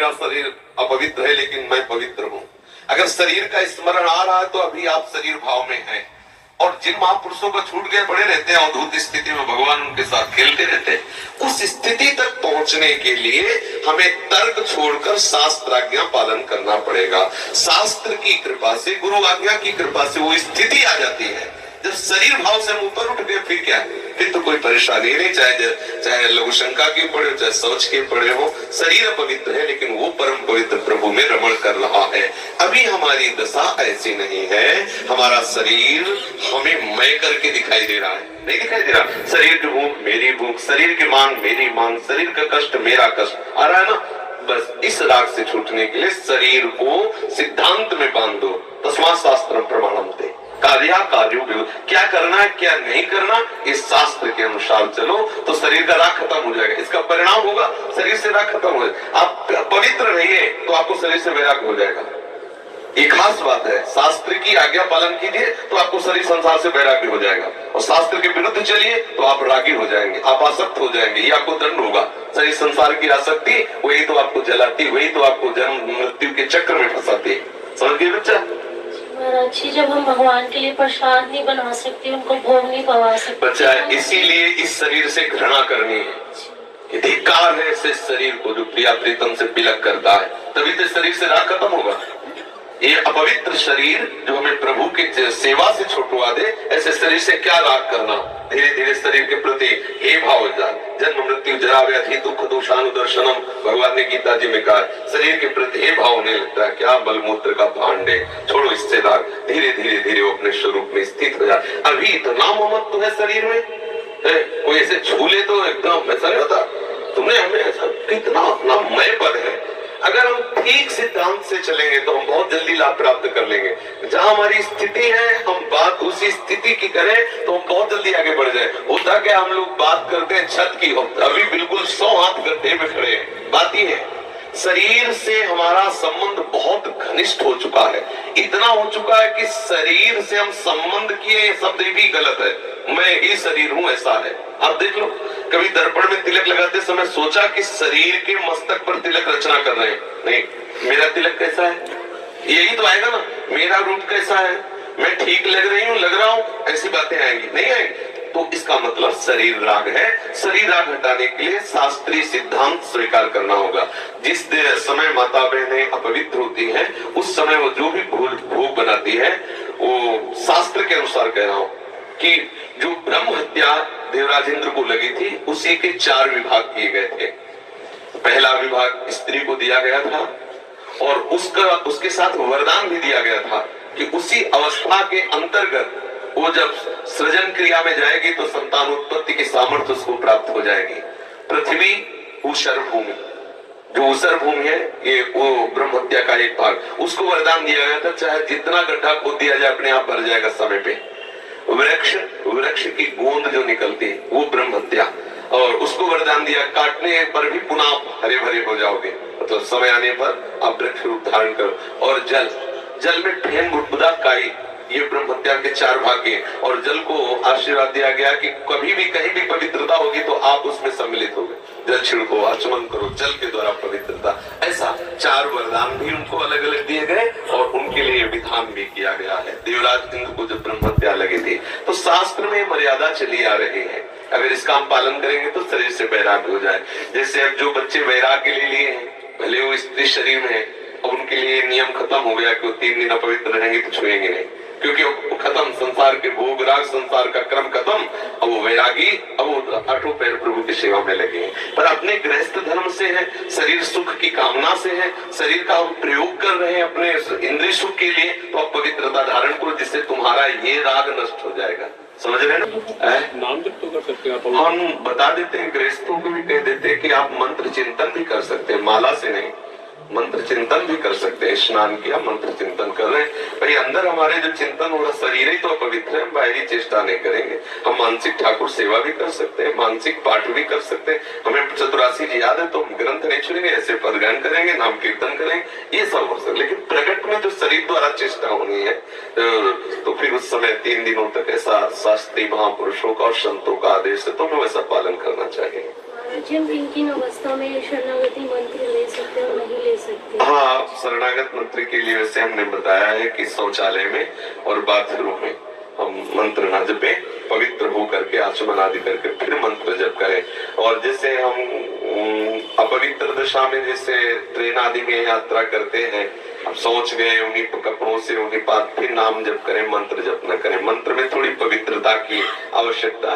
मेरा शरीर अपवित्र है लेकिन मैं पवित्र हूँ। अगर शरीर का स्मरण आ रहा है तो अभी आप शरीर भाव में हैं। और जिन महापुरुषों को छूट गए पड़े रहते हैं अवधूत स्थिति में, भगवान उनके साथ खेलते रहते हैं। उस स्थिति तक पहुंचने के लिए हमें तर्क छोड़कर शास्त्र आज्ञा पालन करना पड़ेगा। शास्त्र की कृपा से, गुरु आज्ञा की कृपा से वो स्थिति आ जाती है। जब शरीर भाव से हम ऊपर उठ गए फिर क्या है, फिर तो कोई परेशानी नहीं, चाहे लघु शंका की पड़े हो, चाहे शौच के पड़े हो। शरीर पवित्र है लेकिन वो परम पवित्र प्रभु में रमण कर रहा है। अभी हमारी दशा ऐसी नहीं है। हमारा शरीर हमें मैं करके दिखाई दे रहा है, नहीं दिखाई दे रहा। शरीर की भूख मेरी भूख, शरीर की मांग मेरी मांग, शरीर का कष्ट मेरा कष्ट आ रहा है ना। बस इस राग से छूटने के लिए शरीर को सिद्धांत में बांध दो। तस्मात् शास्त्रम प्रमाणन्ते, कार्या कार्यो, क्या करना है क्या नहीं करना इस शास्त्र के अनुसार चलो तो शरीर का राग खत्म हो जाएगा। इसका परिणाम होगा शरीर से राग खत्म हो जाएगा। आप पवित्र रहिए तो आपको शरीर से वैराग्य हो जाएगा। ये खास बात है। शास्त्र की आज्ञा पालन कीजिए तो आपको शरीर संसार से वैराग्य हो जाएगा, और शास्त्र के विरुद्ध चलिए तो आप रागी हो जाएंगे, आप आसक्त हो जाएंगे। ये आपको दंड होगा। शरीर संसार की आसक्ति वही तो आपको जलाती, वही तो आपको जन्म मृत्यु के चक्र में फंसाती। समझ गए बच्चा? महाराज जी, जब हम भगवान के लिए प्रसाद नहीं बना सकते, उनको भोग नहीं पवा सकते बच्चा, इसीलिए इस शरीर से घृणा करनी है। धिक्कार है ऐसे शरीर को जो प्रिया प्रीतम से बिलक करता है, तभी तो शरीर से राग खत्म होगा। ये अपवित्र शरीर जो हमें प्रभु के सेवा से छुटवा दे, ऐसे शरीर से क्या राग करना। धीरे धीरे शरीर के प्रति हे भाव हो जाए। जन्म मृत्यु जरा व्याधि दुख दोषानुदर्शनम, भगवान ने गीता जी में कहा। शरीर के प्रति हे भाव होने लगता है, क्या बलमूत्र का भांड है, छोड़ो इससे राग। धीरे धीरे धीरे वो अपने स्वरूप में स्थित हो जाए। अभी इतना ममत्व है शरीर में, कोई ऐसे छूले तो एकदम ऐसा नहीं होता। तुमने हमें ऐसा कितना अपना मय पद है। अगर हम ठीक सिद्धांत से चलेंगे तो हम बहुत जल्दी लाभ प्राप्त कर लेंगे। जहां हमारी स्थिति है हम बात उसी स्थिति की करें तो हम बहुत जल्दी आगे बढ़ जाए। होता क्या, हम लोग बात करते हैं छत की, अभी बिल्कुल 100 हाथ गड्ढे में खड़े हैं। बात ही है शरीर से हमारा संबंध बहुत घनिष्ठ हो चुका है। इतना हो चुका है कि शरीर से हम संबंध किए, ये शब्द भी गलत है। मैं ही शरीर हूँ ऐसा है। आप देख लो, कभी दर्पण में तिलक लगाते समय सोचा कि शरीर के मस्तक पर तिलक रचना कर रहे हैं? नहीं, मेरा तिलक कैसा है यही तो आएगा ना। मेरा रूप कैसा है, मैं ठीक लग रही हूँ, लग रहा हूँ, ऐसी बातें आएंगी नहीं आएंगी। तो इसका मतलब शरीर राग है। शरीर राग हटाने के लिए शास्त्रीय सिद्धांत स्वीकार करना होगा। जिस समय माता बहनें अपवित्र होती हैं, उस समय वो जो भी भोग बनाती है वो शास्त्र के अनुसार कह रहा हूं कि जो ब्रह्म हत्या देवराज इंद्र को लगी थी, उसी के 4 विभाग किए गए थे। पहला विभाग स्त्री को दिया गया था और उसके साथ वरदान भी दिया गया था कि उसी अवस्था के अंतर्गत वो जब सृजन क्रिया में जाएगी तो संतान उत्पत्ति की सामर्थ्य उसको प्राप्त हो जाएगी। पृथ्वी ऊषर भूमि, जो ऊषर भूमि है ये वो ब्रह्म हत्या का एक भाग, उसको वरदान दिया गया था। चाहे जितना गड्ढा खोद दिया जाए अपने आप भर जाएगा समय पे। वृक्ष की गोंद जो निकलती है वो ब्रह्म हत्या, और उसको वरदान दिया काटने पर भी पुनः आप हरे भरे हो जाओगे, मतलब समय आने पर आप वृक्ष रूप धारण करो। और जल में फेन बुदबुदा काई, ये ब्रह्म हत्या के 4 भाग हैं। और जल को आशीर्वाद दिया गया कि कभी भी कहीं भी पवित्रता होगी तो आप उसमें सम्मिलित होगे। जल छिड़को, आचमन करो, जल के द्वारा पवित्रता। ऐसा 4 वरदान भी उनको अलग अलग दिए गए और उनके लिए विधान भी किया गया है। देवराज इंद्र को जब ब्रह्म हत्या लगी थी तो शास्त्र में मर्यादा चली आ रही है। अगर इसका हम पालन करेंगे तो शरीर से वैराग्य हो जाए। जैसे अब जो बच्चे वैराग्य ले लिए हैं, भले वो स्त्री शरीर में है, अब उनके लिए नियम खत्म हो गया कि वो 3 दिन अपवित्र रहेंगे तो छुएंगे नहीं, क्योंकि वो खत्म, संसार के भोग राग, संसार का क्रम खत्म। अब वो वैरागी, अब वो 8 पैर प्रभु की सेवा में लगे हैं। पर अपने गृहस्थ धर्म से है, शरीर सुख की कामना से है, शरीर का हम प्रयोग कर रहे हैं अपने इंद्रिय सुख के लिए, तो आप पवित्रता धारण करो जिससे तुम्हारा ये राग नष्ट हो जाएगा। समझ रहे हैं ना? नाम जप तो कर सकते हैं आप। हम बता देते हैं, गृहस्थों को भी कह देते हैं कि आप मंत्र चिंतन भी कर सकते हैं, माला से नहीं, मंत्र चिंतन भी कर सकते हैं। स्नान किया, मंत्र चिंतन कर रहे हैं, भाई अंदर हमारे जो चिंतन हो रहा, शरीर ही तो पवित्र है, बाहरी चेष्टा नहीं करेंगे। हम मानसिक ठाकुर सेवा भी कर सकते हैं, मानसिक पाठ भी कर सकते हैं। हमें चतुरासी जी याद है तो हम ग्रंथ नहीं छुएंगे, ऐसे पदगान करेंगे, नाम कीर्तन करेंगे, ये सब हो सकता। लेकिन प्रकट में जो शरीर द्वारा चेष्टा होनी है तो फिर उस समय 3 दिनों तक ऐसा शास्त्री महापुरुषों का और संतों का आदेश है तो हमें वैसा पालन करना चाहिए। हम किन किन अवस्था में शरणागति मंत्र ले सकते हैं और नहीं ले शरणागत मंत्री के लिए वैसे हमने बताया है कि शौचालय में और बाथरूम में हम मंत्र न जपे, पवित्र हो करके आचमन आदि करके फिर मंत्र जप करें। और जैसे हम अपवित्र दशा में जैसे ट्रेन आदि में यात्रा करते हैं, अब सोच गए उन्हीं कपड़ों से उन्हीं पास फिर नाम जप करें, मंत्र जप न करें। मंत्र में थोड़ी पवित्रता की आवश्यकता